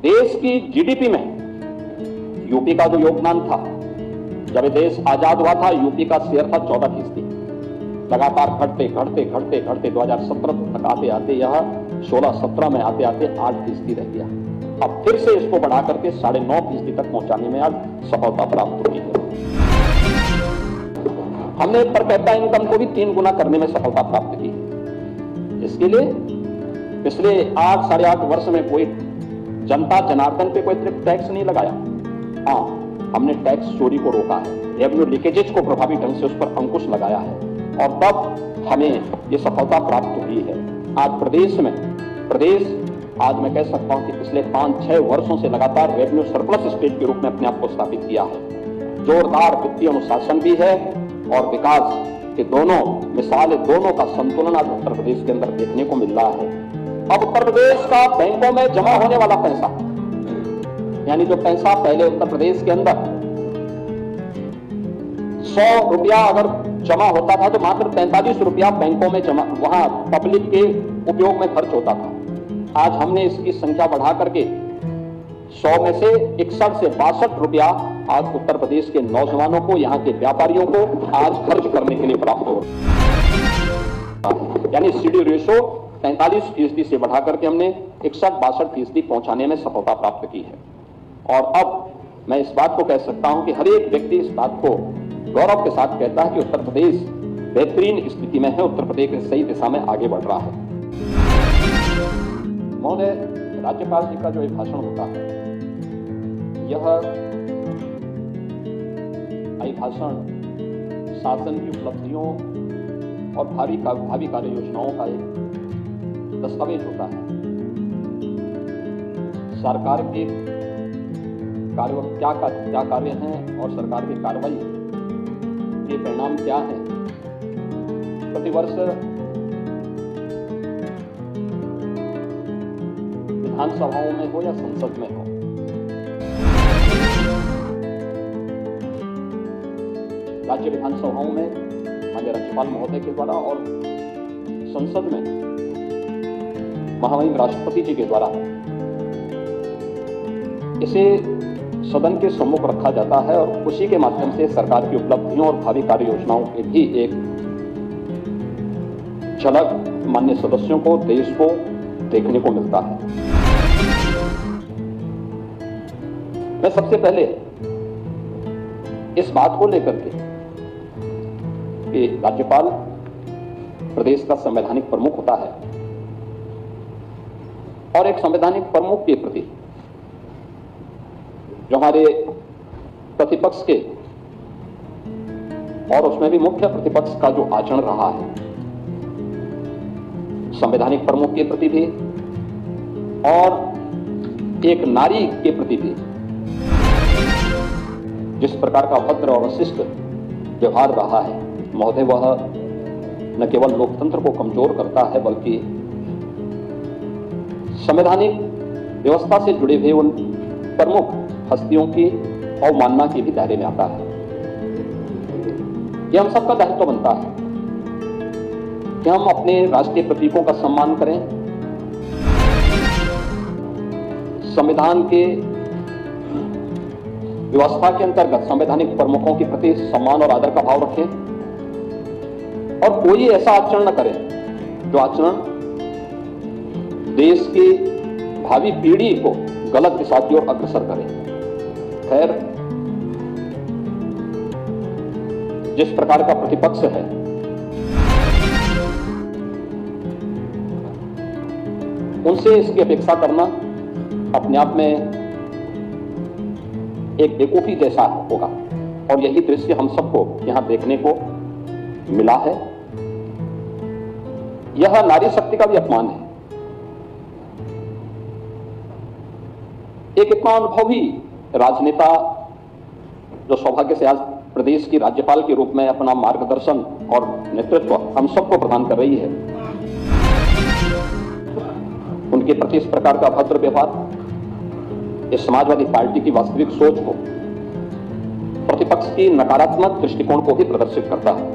देश की जीडीपी में यूपी का जो योगदान था, जब ये देश आजाद हुआ था यूपी का शेयर था 14%। लगातार घटते घटते घटते घटते 2017 तक आते आते यह 16-17 में आते आते 8% रह गया। अब फिर से इसको बढ़ा करके 9.5% तक पहुंचाने में आज सफलता प्राप्त हुई है। हमने पर कैपिटा इनकम को भी 3 गुना करने में सफलता प्राप्त की है। इसके लिए पिछले 8-8.5 वर्ष में कोई जनता जनार्दन पे कोई टैक्स नहीं लगाया। हाँ, हमने टैक्स चोरी को रोका है, रेवेन्यू लीकेजेस को प्रभावी ढंग से उस पर अंकुश लगाया है और तब हमें ये सफलता प्राप्त हुई है। आज प्रदेश आज मैं कह सकता हूं कि पिछले 5-6 वर्षों से लगातार रेवेन्यू सरप्लस स्टेट के रूप में अपने आप को स्थापित किया है। जोरदार वित्तीय अनुशासन भी है और विकास के दोनों मिसालें, दोनों का संतुलन आज उत्तर प्रदेश के अंदर देखने को मिल रहा है। अब उत्तर प्रदेश का बैंकों में जमा होने वाला पैसा, यानी जो पैसा पहले उत्तर प्रदेश के अंदर 100 रुपया अगर जमा होता था तो मात्र 45 रुपया बैंकों में जमा, वहां पब्लिक के उपयोग में खर्च होता था। आज हमने इसकी संख्या बढ़ा करके 100 में से 61 से 62 रुपया आज उत्तर प्रदेश के नौजवानों को, यहाँ के व्यापारियों को आज खर्च करने के लिए प्राप्त हो रहा है। यानी सीडी रेशो 45% से बढ़ा करके हमने 61-62% पहुंचाने में सफलता प्राप्त की है। और अब मैं इस बात को कह सकता हूं कि हर एक व्यक्ति इस बात को गौरव के साथ कहता है कि उत्तर प्रदेश बेहतरीन स्थिति में है, उत्तर प्रदेश सही दिशा में आगे बढ़ रहा है। महोदय, राज्यपाल जी का जो एक भाषण होता है, यह अभिभाषण शासन की उपलब्धियों और भावी कार्य योजनाओं का एक दस्तावेज होता है। सरकार के क्या कार्य हैं और सरकार की कार्रवाई के परिणाम क्या है। प्रतिवर्ष विधानसभाओं में हो या संसद में हो, राज्य विधानसभाओं में माननीय राज्यपाल महोदय के द्वारा और संसद में महामहिम राष्ट्रपति जी के द्वारा इसे सदन के सम्मुख रखा जाता है और उसी के माध्यम से सरकार की उपलब्धियों और भावी कार्य योजनाओं की भी एक झलक माननीय सदस्यों को, देश को देखने को मिलता है। मैं सबसे पहले इस बात को लेकर के कि राज्यपाल प्रदेश का संवैधानिक प्रमुख होता है और एक संवैधानिक प्रमुख के प्रति जो हमारे प्रतिपक्ष के और उसमें भी मुख्य प्रतिपक्ष का जो आचरण रहा है, संवैधानिक प्रमुख के प्रति भी और एक नारी के प्रति भी जिस प्रकार का भद्र और अशिष्ट व्यवहार रहा है महोदय, वह न केवल लोकतंत्र को कमजोर करता है बल्कि संवैधानिक व्यवस्था से जुड़े हुए उन प्रमुख हस्तियों की अवमानना के भी दायरे में आता है। यह हम सबका दायित्व बनता है कि हम अपने राष्ट्रीय प्रतीकों का सम्मान करें, संविधान के व्यवस्था के अंतर्गत संवैधानिक प्रमुखों के प्रति सम्मान और आदर का भाव रखें और कोई ऐसा आचरण न करें जो आचरण देश की भावी पीढ़ी को गलत दिशा की ओर अग्रसर करे। खैर, जिस प्रकार का प्रतिपक्ष है उनसे इसकी अपेक्षा करना अपने आप में एक बेवकूफी जैसा होगा और यही दृश्य हम सबको यहां देखने को मिला है। यह नारी शक्ति का भी अपमान है। एक इतना अनुभवी राजनेता जो सौभाग्य से आज प्रदेश की राज्यपाल के रूप में अपना मार्गदर्शन और नेतृत्व हम सबको प्रदान कर रही है, उनके प्रति इस प्रकार का भद्र व्यवहार इस समाजवादी पार्टी की वास्तविक सोच को, प्रतिपक्ष की नकारात्मक दृष्टिकोण को भी प्रदर्शित करता है।